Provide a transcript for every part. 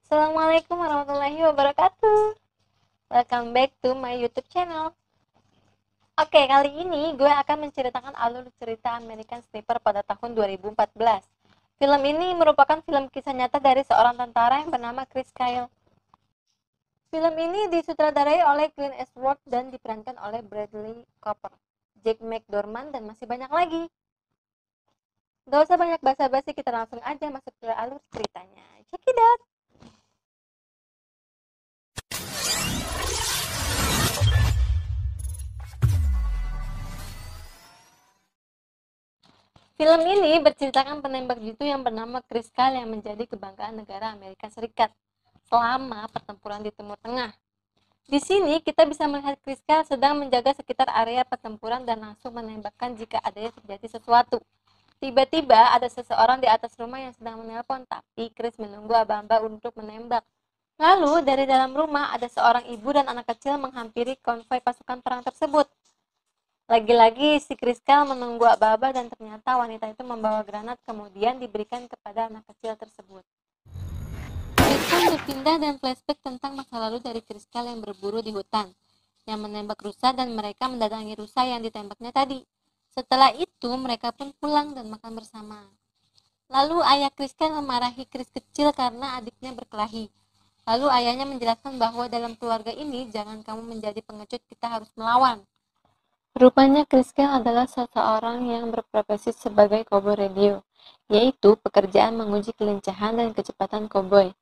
Assalamualaikum warahmatullahi wabarakatuh. Welcome back to my YouTube channel. Oke, kali ini gue akan menceritakan alur cerita American Sniper pada tahun 2014. Film ini merupakan film kisah nyata dari seorang tentara yang bernama Chris Kyle. Film ini disutradarai oleh Clint Eastwood dan diperankan oleh Bradley Cooper, Jack McDormand, dan masih banyak lagi. Gak usah banyak basa-basi, kita langsung aja masuk ke alur ceritanya. Check it out! Film ini berceritakan penembak jitu yang bernama Chris Kyle yang menjadi kebanggaan negara Amerika Serikat selama pertempuran di Timur Tengah. Di sini kita bisa melihat Chris Kyle sedang menjaga sekitar area pertempuran dan langsung menembakkan jika adanya terjadi sesuatu. Tiba-tiba ada seseorang di atas rumah yang sedang menelpon, tapi Chris menunggu aba-aba untuk menembak. Lalu dari dalam rumah ada seorang ibu dan anak kecil menghampiri konvoi pasukan perang tersebut. Lagi-lagi si Kriskal menunggu aba-aba dan ternyata wanita itu membawa granat kemudian diberikan kepada anak kecil tersebut. Kriskal berpindah dan flashback tentang masa lalu dari Kriskal yang berburu di hutan, yang menembak rusa dan mereka mendatangi rusa yang ditembaknya tadi. Setelah itu mereka pun pulang dan makan bersama. Lalu ayah Kriskal memarahi Kris kecil karena adiknya berkelahi. Lalu ayahnya menjelaskan bahwa dalam keluarga ini jangan kamu menjadi pengecut, kita harus melawan. Rupanya Chris Kyle adalah seseorang yang berprofesi sebagai koboi radio, yaitu pekerjaan menguji kelincahan dan kecepatan koboi.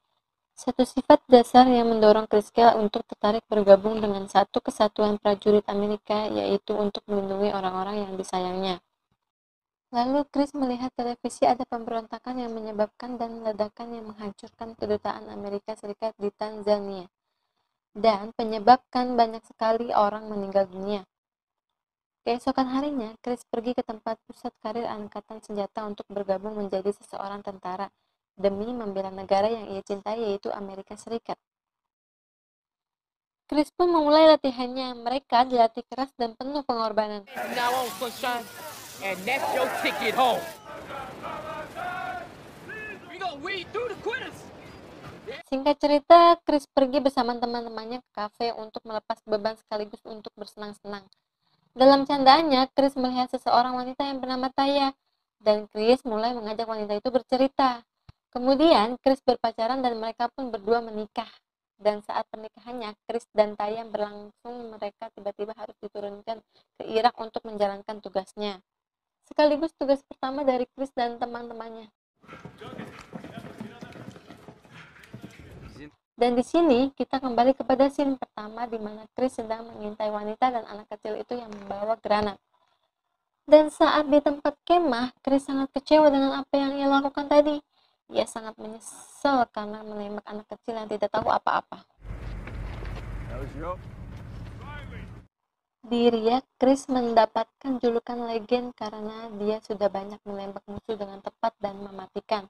Satu sifat dasar yang mendorong Chris Kyle untuk tertarik bergabung dengan satu kesatuan prajurit Amerika, yaitu untuk melindungi orang-orang yang disayangnya. Lalu Chris melihat televisi ada pemberontakan yang menyebabkan dan ledakan yang menghancurkan kedutaan Amerika Serikat di Tanzania, dan menyebabkan banyak sekali orang meninggal dunia. Keesokan harinya, Chris pergi ke tempat pusat karir angkatan senjata untuk bergabung menjadi seseorang tentara demi membela negara yang ia cintai, yaitu Amerika Serikat. Chris pun memulai latihannya. Mereka dilatih keras dan penuh pengorbanan. Singkat cerita, Chris pergi bersama teman-temannya ke kafe untuk melepas beban sekaligus untuk bersenang-senang. Dalam candaannya, Chris melihat seseorang wanita yang bernama Taya, dan Chris mulai mengajak wanita itu bercerita. Kemudian, Chris berpacaran dan mereka pun berdua menikah. Dan saat pernikahannya, Chris dan Taya berlangsung, mereka tiba-tiba harus diturunkan ke Irak untuk menjalankan tugasnya. Sekaligus tugas pertama dari Chris dan teman-temannya. Dan di sini kita kembali kepada scene pertama di mana Chris sedang mengintai wanita dan anak kecil itu yang membawa granat. Dan saat di tempat kemah, Chris sangat kecewa dengan apa yang ia lakukan tadi. Ia sangat menyesal karena menembak anak kecil yang tidak tahu apa-apa. Di Ria, Chris mendapatkan julukan legend karena dia sudah banyak menembak musuh dengan tepat dan mematikan.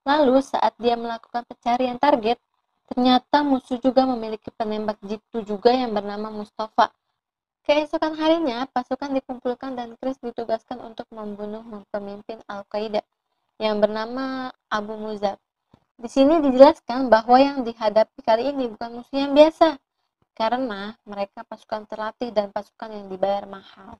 Lalu saat dia melakukan pencarian target, ternyata musuh juga memiliki penembak jitu juga yang bernama Mustafa. Keesokan harinya, pasukan dikumpulkan dan Chris ditugaskan untuk membunuh pemimpin Al-Qaeda yang bernama Abu Muzab. Di sini dijelaskan bahwa yang dihadapi kali ini bukan musuh yang biasa, karena mereka pasukan terlatih dan pasukan yang dibayar mahal.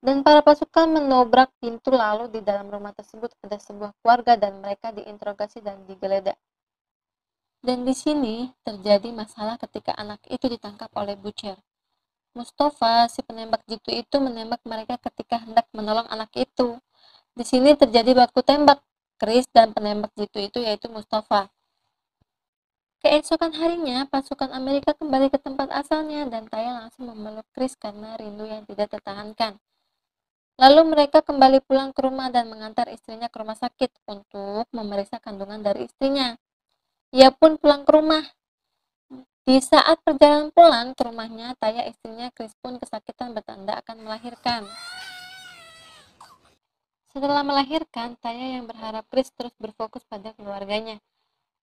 Dan para pasukan menobrak pintu, lalu di dalam rumah tersebut ada sebuah keluarga dan mereka diinterogasi dan digeledah. Dan di sini terjadi masalah ketika anak itu ditangkap oleh Butcher. Mustafa, si penembak jitu itu menembak mereka ketika hendak menolong anak itu. Di sini terjadi baku tembak Chris dan penembak jitu itu, yaitu Mustafa. Keesokan harinya, pasukan Amerika kembali ke tempat asalnya dan Taya langsung memeluk Chris karena rindu yang tidak tertahankan. Lalu mereka kembali pulang ke rumah dan mengantar istrinya ke rumah sakit untuk memeriksa kandungan dari istrinya. Ia pun pulang ke rumah. Di saat perjalanan pulang ke rumahnya, Taya istrinya Chris pun kesakitan bertanda akan melahirkan. Setelah melahirkan, Taya yang berharap Chris terus berfokus pada keluarganya.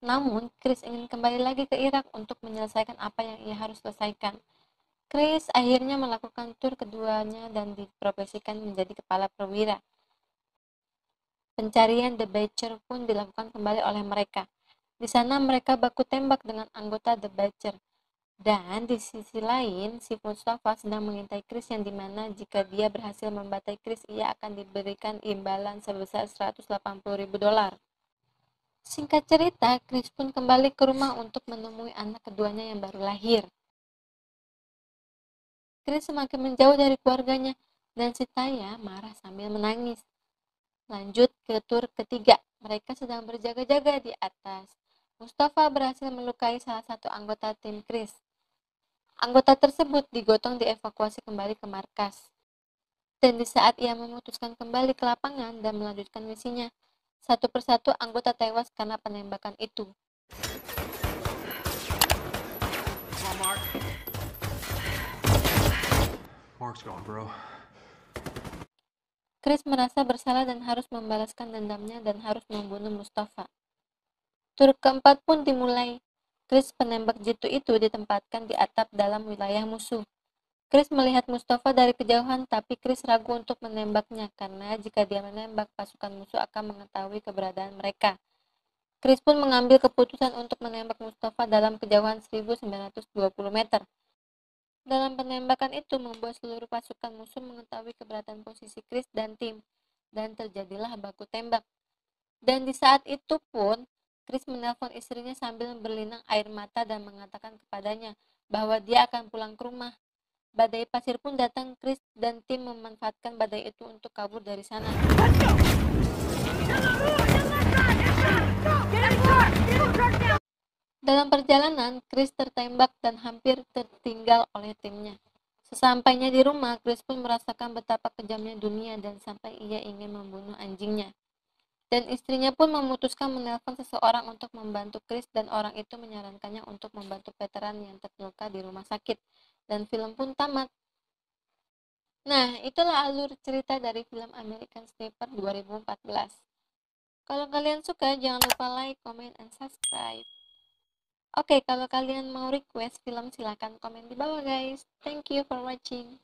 Namun, Chris ingin kembali lagi ke Irak untuk menyelesaikan apa yang ia harus selesaikan. Chris akhirnya melakukan tur keduanya dan diprofesikan menjadi kepala perwira. Pencarian The Butcher pun dilakukan kembali oleh mereka. Di sana mereka baku tembak dengan anggota The Butcher. Dan di sisi lain, si Mustafa sedang mengintai Chris yang dimana jika dia berhasil membantai Chris, ia akan diberikan imbalan sebesar $180.000. Singkat cerita, Chris pun kembali ke rumah untuk menemui anak keduanya yang baru lahir. Chris semakin menjauh dari keluarganya, dan si Taya marah sambil menangis. Lanjut ke tur ketiga, mereka sedang berjaga-jaga di atas. Mustafa berhasil melukai salah satu anggota tim Chris. Anggota tersebut digotong dievakuasi kembali ke markas. Dan di saat ia memutuskan kembali ke lapangan dan melanjutkan misinya, satu persatu anggota tewas karena penembakan itu. Mark's gone, bro. Chris merasa bersalah dan harus membalaskan dendamnya dan harus membunuh Mustafa. Tur keempat pun dimulai. Chris penembak jitu itu ditempatkan di atap dalam wilayah musuh. Chris melihat Mustafa dari kejauhan, tapi Chris ragu untuk menembaknya karena jika dia menembak, pasukan musuh akan mengetahui keberadaan mereka. Chris pun mengambil keputusan untuk menembak Mustafa dalam kejauhan 1920 meter. Dalam penembakan itu membuat seluruh pasukan musuh mengetahui keberadaan posisi Chris dan tim, dan terjadilah baku tembak. Dan di saat itu pun, Chris menelpon istrinya sambil berlinang air mata dan mengatakan kepadanya bahwa dia akan pulang ke rumah. Badai pasir pun datang. Chris dan tim memanfaatkan badai itu untuk kabur dari sana. Dalam perjalanan, Chris tertembak dan hampir tertinggal oleh timnya. Sesampainya di rumah, Chris pun merasakan betapa kejamnya dunia dan sampai ia ingin membunuh anjingnya. Dan istrinya pun memutuskan menelpon seseorang untuk membantu Chris dan orang itu menyarankannya untuk membantu veteran yang terluka di rumah sakit. Dan film pun tamat. Nah, itulah alur cerita dari film American Sniper 2014. Kalau kalian suka, jangan lupa like, comment, and subscribe. Oke, kalau kalian mau request film, silahkan komen di bawah guys. Thank you for watching.